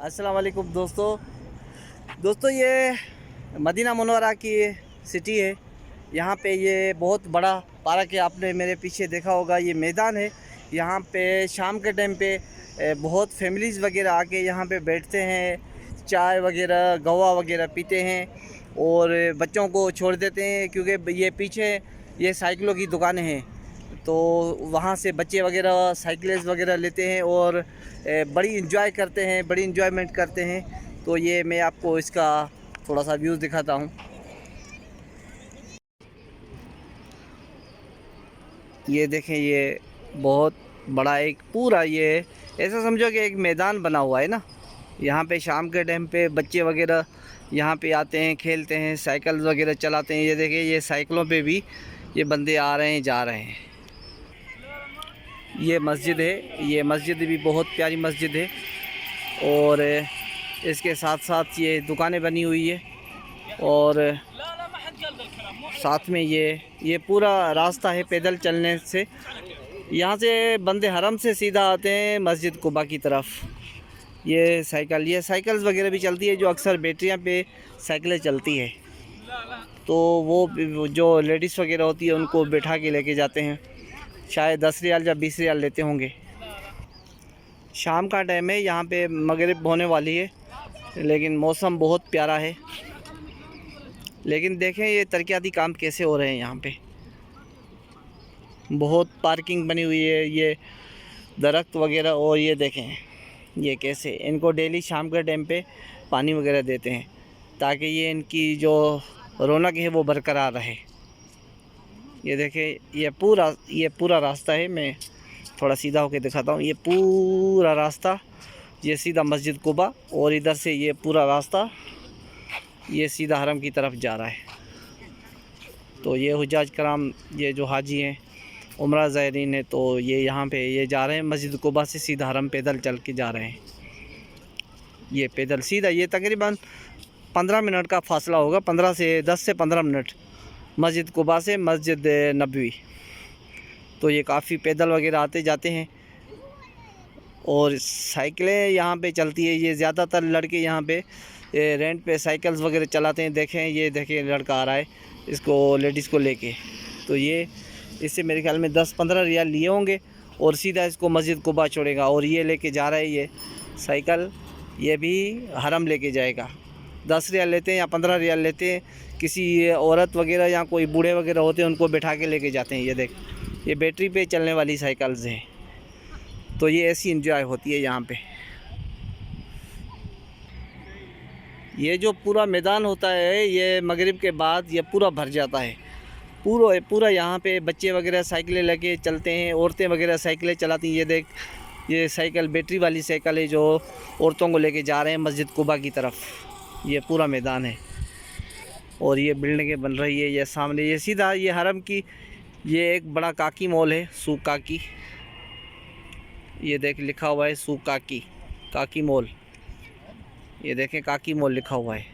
अस्सलाम वालेकुम दोस्तों ये मदीना मुनव्वरा की सिटी है। यहाँ पे ये बहुत बड़ा पार्क है। आपने मेरे पीछे देखा होगा, ये मैदान है। यहाँ पे शाम के टाइम पे बहुत फैमिलीज़ वगैरह आके यहाँ पे बैठते हैं, चाय वगैरह गवा वगैरह पीते हैं और बच्चों को छोड़ देते हैं, क्योंकि ये पीछे ये साइकिलों की दुकानें हैं। तो वहाँ से बच्चे वगैरह साइकिल्स वगैरह लेते हैं और बड़ी इंजॉय करते हैं, बड़ी इंजॉयमेंट करते हैं। तो ये मैं आपको इसका थोड़ा सा व्यूज़ दिखाता हूँ। ये देखें, ये बहुत बड़ा एक पूरा ये ऐसा समझो कि एक मैदान बना हुआ है ना। यहाँ पे शाम के टाइम पे बच्चे वगैरह यहाँ पे आते हैं, खेलते हैं, साइकिल वगैरह चलाते हैं। ये देखें, ये साइकिलों पे भी ये बंदे आ रहे हैं, जा रहे हैं। ये मस्जिद है, ये मस्जिद भी बहुत प्यारी मस्जिद है और इसके साथ साथ ये दुकानें बनी हुई है और साथ में ये पूरा रास्ता है पैदल चलने से। यहाँ से बंदे हरम से सीधा आते हैं मस्जिद कुबा की तरफ। ये साइकिल्स वगैरह भी चलती है, जो अक्सर बैटरियाँ पे साइकिलें चलती है। तो वो जो लेडीज़ वगैरह होती है उनको बैठा के लेके जाते हैं। शायद 10 रियाल या 20 रियाल लेते होंगे। शाम का टाइम है, यहाँ पे मगरिब होने वाली है, लेकिन मौसम बहुत प्यारा है। लेकिन देखें ये तरक्याती काम कैसे हो रहे हैं। यहाँ पे बहुत पार्किंग बनी हुई है, ये दरख्त वगैरह। और ये देखें ये कैसे इनको डेली शाम के टाइम पे पानी वगैरह देते हैं, ताकि ये इनकी जो रौनक है वो बरकरार रहे। ये देखें, ये पूरा रास्ता है। मैं थोड़ा सीधा होकर दिखाता हूँ। ये पूरा रास्ता ये सीधा मस्जिद कुबा, और इधर से ये पूरा रास्ता ये सीधा हरम की तरफ जा रहा है। तो ये हुज्जाज कराम, ये जो हाजी हैं, उम्रा ज़ायरीन है, तो ये यहाँ पे ये जा रहे हैं मस्जिद कुबा से सीधा हरम पैदल चल के जा रहे हैं। ये पैदल सीधा, ये तकरीबन 15 मिनट का फ़ासला होगा, 10 से 15 मिनट मस्जिद कुबा से मस्जिद नबवी। तो ये काफ़ी पैदल वगैरह आते जाते हैं और साइकिलें यहाँ पे चलती है। ये ज़्यादातर लड़के यहाँ पे रेंट पे साइकिल्स वगैरह चलाते हैं। देखें, ये देखें लड़का आ रहा है इसको, लेडीज़ को लेके। तो ये इससे मेरे ख्याल में 10-15 रियाल लिए होंगे और सीधा इसको मस्जिद कुबा छोड़ेगा। और ये लेके जा रहा है ये साइकिल, ये भी हरम लेके जाएगा। 10 रियाल लेते हैं या 15 रियाल लेते हैं। किसी औरत वगैरह या कोई बूढ़े वगैरह होते हैं उनको बैठा के लेके जाते हैं। ये देख, ये बैटरी पे चलने वाली साइकिल्स हैं। तो ये ऐसी इंजॉय होती है यहाँ पे। ये जो पूरा मैदान होता है, ये मगरिब के बाद ये पूरा भर जाता है। पूरा यहाँ पे बच्चे वगैरह साइकिलें लेके चलते हैं, औरतें वगैरह साइकिलें चलाती हैं। ये देख, ये साइकिल बैटरी वाली साइकिल है जो औरतों को लेके जा रहे हैं मस्जिद कुबा की तरफ। ये पूरा मैदान है और ये बिल्डिंगें बन रही है। ये सामने ये सीधा ये हरम की ये एक बड़ा काकी मॉल है, सूक काकी। ये देख लिखा हुआ है सूक काकी मॉल। ये देखें, काकी मॉल लिखा हुआ है।